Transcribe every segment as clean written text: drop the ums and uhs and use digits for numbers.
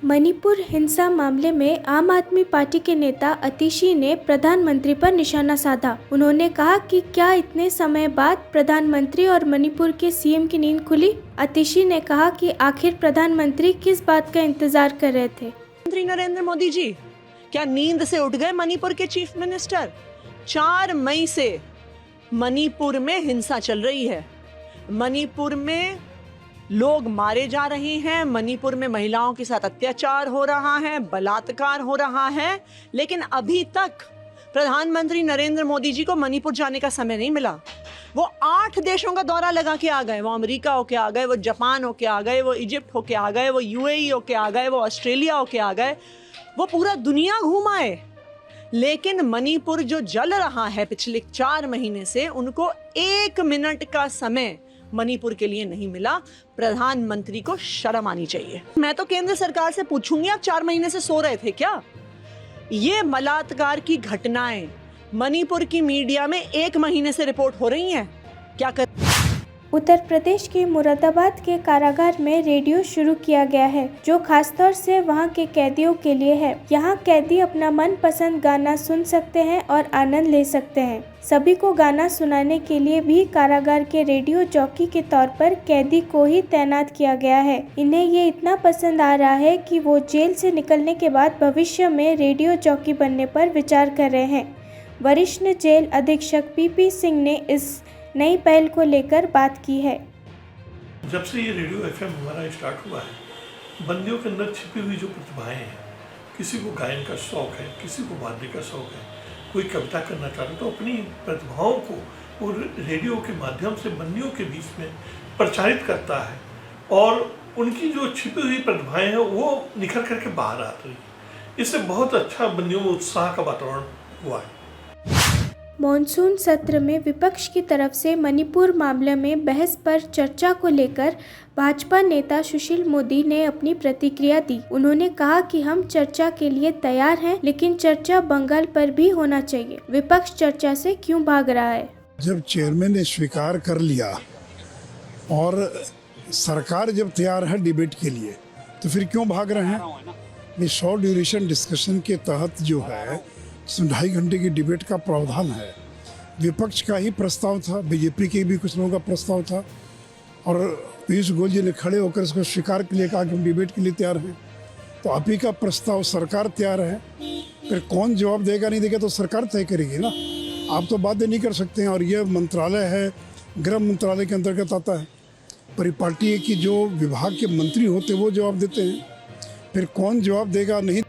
मणिपुर हिंसा मामले में आम आदमी पार्टी के नेता अतिशी ने प्रधानमंत्री पर निशाना साधा। उन्होंने कहा कि क्या इतने समय बाद प्रधानमंत्री और मणिपुर के सीएम की नींद खुली। अतिशी ने कहा कि आखिर प्रधानमंत्री किस बात का इंतजार कर रहे थे। प्रधानमंत्री नरेंद्र मोदी जी क्या नींद से उठ गए मणिपुर के चीफ मिनिस्टर? 4 मई से मणिपुर में हिंसा चल रही है, मणिपुर में लोग मारे जा रहे हैं, मणिपुर में महिलाओं के साथ अत्याचार हो रहा है, बलात्कार हो रहा है, लेकिन अभी तक प्रधानमंत्री नरेंद्र मोदी जी को मणिपुर जाने का समय नहीं मिला। वो 8 देशों का दौरा लगा के आ गए, वो अमेरिका होके आ गए, वो जापान होके आ गए, वो इजिप्ट होके आ गए, वो यूएई होके आ गए, वो ऑस्ट्रेलिया होके आ गए, वो पूरा दुनिया घूमाए, लेकिन मणिपुर जो जल रहा है पिछले 4 महीने से, उनको 1 मिनट का समय मणिपुर के लिए नहीं मिला। प्रधानमंत्री को शर्म आनी चाहिए। मैं तो केंद्र सरकार से पूछूंगी, आप 4 महीने से सो रहे थे क्या? ये बलात्कार की घटनाएं मणिपुर की मीडिया में 1 महीने से रिपोर्ट हो रही हैं, क्या कर? उत्तर प्रदेश के मुरादाबाद के कारागार में रेडियो शुरू किया गया है, जो खासतौर से वहां के कैदियों के लिए है। यहां कैदी अपना मनपसंद गाना सुन सकते हैं और आनंद ले सकते हैं। सभी को गाना सुनाने के लिए भी कारागार के रेडियो जॉकी के तौर पर कैदी को ही तैनात किया गया है। इन्हें ये इतना पसंद आ रहा है कि वो जेल से निकलने के बाद भविष्य में रेडियो जॉकी बनने पर विचार कर रहे हैं। वरिष्ठ जेल अधीक्षक पीपी सिंह ने इस नई पहल को लेकर बात की है। जब से ये रेडियो एफएम हमारा स्टार्ट हुआ है, बंदियों के अंदर छिपी हुई जो प्रतिभाएं हैं, किसी को गायन का शौक है, किसी को वाद्य का शौक है, कोई कविता करना चाहता है, तो अपनी प्रतिभाओं को और रेडियो के माध्यम से बंदियों के बीच में प्रचारित करता है और उनकी जो छिपी हुई प्रतिभाएं हैं वो निखर करके बाहर आ रही है। इससे बहुत अच्छा बंदियों में उत्साह का वातावरण हुआ है। मॉनसून सत्र में विपक्ष की तरफ से मणिपुर मामले में बहस पर चर्चा को लेकर भाजपा नेता सुशील मोदी ने अपनी प्रतिक्रिया दी। उन्होंने कहा कि हम चर्चा के लिए तैयार हैं, लेकिन चर्चा बंगाल पर भी होना चाहिए। विपक्ष चर्चा से क्यों भाग रहा है? जब चेयरमैन ने स्वीकार कर लिया और सरकार जब तैयार है डिबेट के लिए, तो फिर क्यों भाग रहे हैं? शॉर्ट ड्यूरेशन डिस्कशन के तहत जो है 2.5 घंटे की डिबेट का प्रावधान है। विपक्ष का ही प्रस्ताव था, बीजेपी के भी कुछ लोगों का प्रस्ताव था और पीयूष गोयल जी ने खड़े होकर इसको स्वीकार के लिए कहा कि हम डिबेट के लिए तैयार हैं। तो आप ही का प्रस्ताव, सरकार तैयार है, फिर कौन जवाब देगा नहीं देगा तो सरकार तय करेगी ना। आप तो बातें नहीं कर सकते हैं। और ये मंत्रालय है, गृह मंत्रालय के अंतर्गत आता है। परिपाटी है कि जो विभाग के मंत्री होते वो जवाब देते हैं, फिर कौन जवाब देगा नहीं।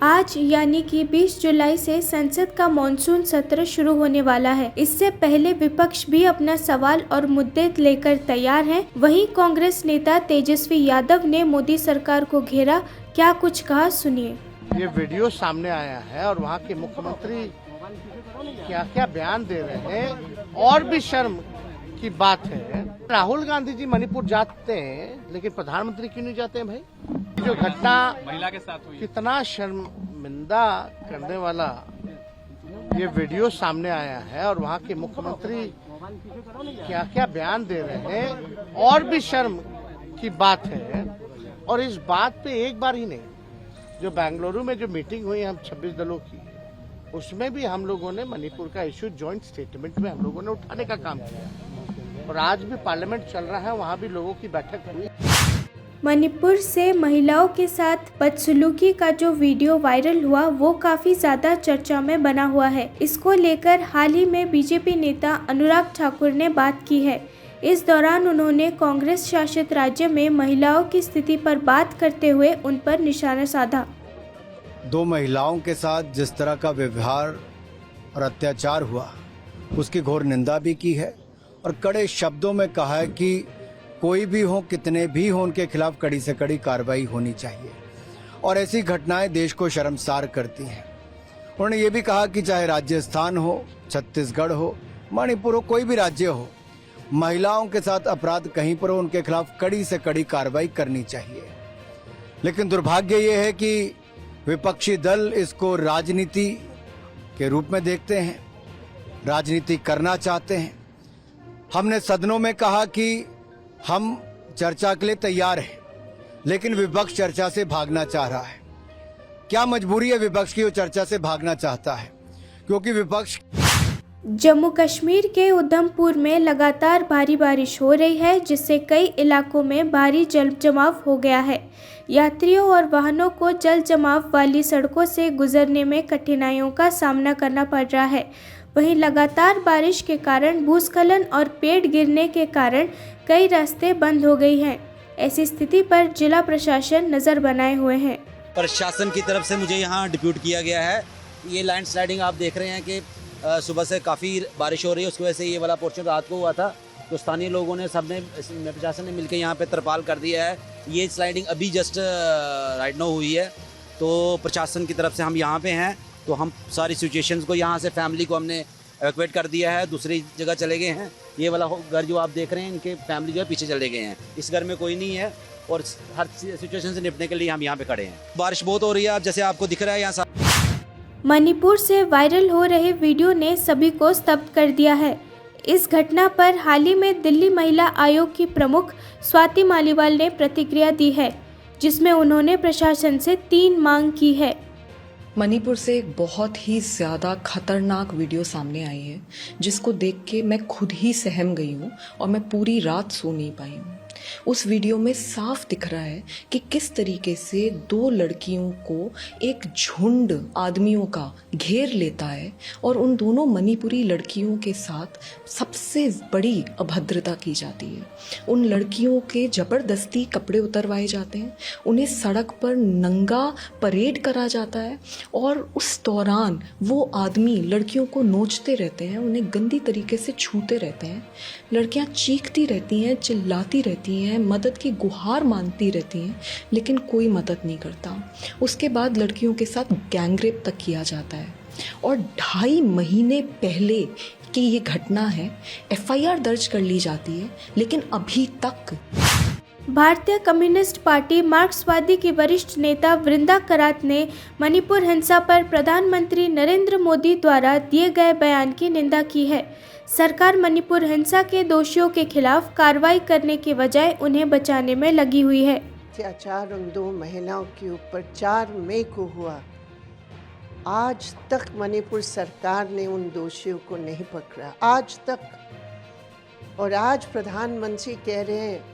आज यानी कि 20 जुलाई से संसद का मॉनसून सत्र शुरू होने वाला है। इससे पहले विपक्ष भी अपना सवाल और मुद्दे लेकर तैयार है। वहीं कांग्रेस नेता तेजस्वी यादव ने मोदी सरकार को घेरा। क्या कुछ कहा, सुनिए। ये वीडियो सामने आया है और वहाँ के मुख्यमंत्री क्या क्या बयान दे रहे हैं, और भी शर्म की बात है। राहुल गांधी जी मणिपुर जाते हैं, लेकिन प्रधानमंत्री क्यों नहीं जाते हैं भाई? जो घटना महिला के साथ हुई, कितना शर्मिंदा करने वाला ये वीडियो सामने आया है और वहाँ के मुख्यमंत्री क्या क्या बयान दे रहे हैं, और भी शर्म की बात है। और इस बात पे एक बार ही नहीं, जो बेंगलुरु में जो मीटिंग हुई हम 26 दलों की, उसमें भी हम लोगों ने मणिपुर का इश्यू जॉइंट स्टेटमेंट में हम लोगों ने उठाने का काम किया। और आज भी पार्लियामेंट चल रहा है, वहाँ भी लोगों की बैठक हुई। मणिपुर से महिलाओं के साथ बदसलूकी का जो वीडियो वायरल हुआ वो काफी ज्यादा चर्चा में बना हुआ है। इसको लेकर हाल ही में बीजेपी नेता अनुराग ठाकुर ने बात की है। इस दौरान उन्होंने कांग्रेस शासित राज्य में महिलाओं की स्थिति पर बात करते हुए उन पर निशाना साधा। 2 महिलाओं के साथ जिस तरह का व्यवहार और अत्याचार हुआ, उसकी घोर निंदा भी की है और कड़े शब्दों में कहा है कि कोई भी हो, कितने भी हो, उनके खिलाफ कड़ी से कड़ी कार्रवाई होनी चाहिए और ऐसी घटनाएं देश को शर्मसार करती हैं। उन्होंने ये भी कहा कि चाहे राजस्थान हो, छत्तीसगढ़ हो, मणिपुर हो, कोई भी राज्य हो, महिलाओं के साथ अपराध कहीं पर हो, उनके खिलाफ कड़ी से कड़ी कार्रवाई करनी चाहिए। लेकिन दुर्भाग्य ये है कि विपक्षी दल इसको राजनीति के रूप में देखते हैं, राजनीति करना चाहते हैं। हमने सदनों में कहा कि हम चर्चा के लिए तैयार हैं, लेकिन विपक्ष चर्चा से भागना चाह रहा है। क्या मजबूरी है विपक्ष की वो चर्चा से भागना चाहता है? क्योंकि विपक्ष जम्मू कश्मीर के उधमपुर में लगातार भारी बारिश हो रही है, जिससे कई इलाकों में भारी जल जमाव हो गया है। यात्रियों और वाहनों को जल जमाव वाली सड़कों से गुजरने में कठिनाइयों का सामना करना पड़ रहा है। वहीं लगातार बारिश के कारण भूस्खलन और पेड़ गिरने के कारण कई रास्ते बंद हो गई हैं। ऐसी स्थिति पर जिला प्रशासन नज़र बनाए हुए हैं। प्रशासन की तरफ से मुझे यहाँ डिप्यूट किया गया है। ये लैंडस्लाइडिंग आप देख रहे हैं कि सुबह से काफ़ी बारिश हो रही है, उसकी वजह से ये वाला पोर्शन रात को हुआ था, तो स्थानीय लोगों ने सबने प्रशासन ने मिलकर यहाँ पे तरपाल कर दिया है। ये स्लाइडिंग अभी जस्ट राइट नाउ हुई है, तो प्रशासन की तरफ से हम यहाँ पे हैं, तो हम सारी सिचुएशंस को यहाँ से फैमिली को हमने एवैक्यूएट कर दिया है, दूसरी जगह चले गए हैं। ये वाला घर जो आप देख रहे हैं, इनके फैमिली जो है पीछे चले गए हैं, इस घर में कोई नहीं है और हर सिचुएशन से निपटने के लिए हम यहाँ पे खड़े हैं। बारिश बहुत हो रही है, अब जैसे आपको दिख रहा है यहाँ। मणिपुर से वायरल हो रहे वीडियो ने सभी को स्तब्ध कर दिया है। इस घटना पर हाल ही में दिल्ली महिला आयोग की प्रमुख स्वाति मालीवाल ने प्रतिक्रिया दी है, जिसमें उन्होंने प्रशासन से 3 मांग की है। मणिपुर से एक बहुत ही ज़्यादा खतरनाक वीडियो सामने आई है, जिसको देख के मैं खुद ही सहम गई हूँ और मैं पूरी रात सो नहीं पाई हूँ। उस वीडियो में साफ दिख रहा है कि किस तरीके से 2 लड़कियों को एक झुंड आदमियों का घेर लेता है और उन दोनों मणिपुरी लड़कियों के साथ सबसे बड़ी अभद्रता की जाती है। उन लड़कियों के ज़बरदस्ती कपड़े उतरवाए जाते हैं, उन्हें सड़क पर नंगा परेड करा जाता है और उस दौरान वो आदमी लड़कियों को नोचते रहते हैं, उन्हें गंदी तरीके से छूते रहते हैं। लड़कियां चीखती रहती हैं, चिल्लाती रहती हैं, मदद की गुहार मांगती रहती हैं, लेकिन कोई मदद नहीं करता। उसके बाद लड़कियों के साथ गैंगरेप तक किया जाता है और 2.5 महीने पहले की ये घटना है। FIR दर्ज कर ली जाती है, लेकिन अभी तक भारतीय कम्युनिस्ट पार्टी मार्क्सवादी की वरिष्ठ नेता वृंदा करात ने मणिपुर हिंसा पर प्रधानमंत्री नरेंद्र मोदी द्वारा दिए गए बयान की निंदा की है। सरकार मणिपुर हिंसा के दोषियों के खिलाफ कार्रवाई करने के बजाय उन्हें बचाने में लगी हुई है। अत्याचार उन 2 महिलाओं के ऊपर 4 मई को हुआ, आज तक मणिपुर सरकार ने उन दोषियों को नहीं पकड़ा, आज तक। और आज प्रधानमंत्री कह रहे हैं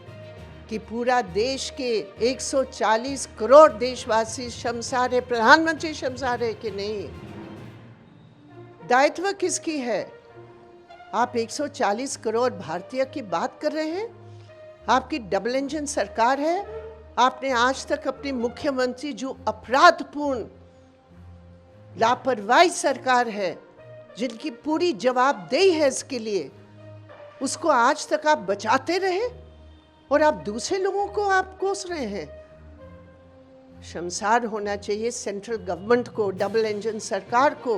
कि पूरा देश के 140 करोड़ देशवासी शर्मसार है। प्रधानमंत्री शर्मसार है कि नहीं? दायित्व किसकी है? आप 140 करोड़ भारतीय की बात कर रहे हैं? आपकी डबल इंजन सरकार है। आपने आज तक अपने मुख्यमंत्री, जो अपराधपूर्ण लापरवाही सरकार है, जिनकी पूरी जवाबदेही है इसके लिए, उसको आज तक आप बचाते रहे और आप दूसरे लोगों को आप कोस रहे हैं। शर्मसार होना चाहिए सेंट्रल गवर्नमेंट को, डबल इंजन सरकार को,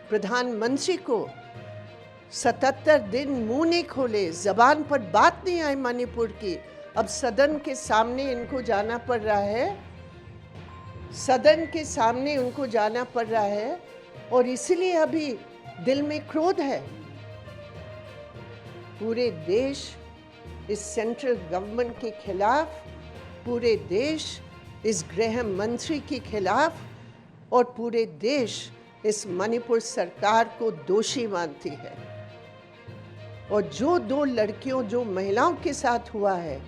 प्रधानमंत्री को। 77 दिन मुंह नहीं खोले, जबान पर बात नहीं आई मणिपुर की। अब सदन के सामने इनको जाना पड़ रहा है, सदन के सामने उनको जाना पड़ रहा है और इसीलिए अभी दिल में क्रोध है। पूरे देश इस सेंट्रल गवर्नमेंट के खिलाफ, पूरे देश इस गृह मंत्री के खिलाफ और पूरे देश इस मणिपुर सरकार को दोषी मानती है। और जो 2 लड़कियों, जो महिलाओं के साथ हुआ है,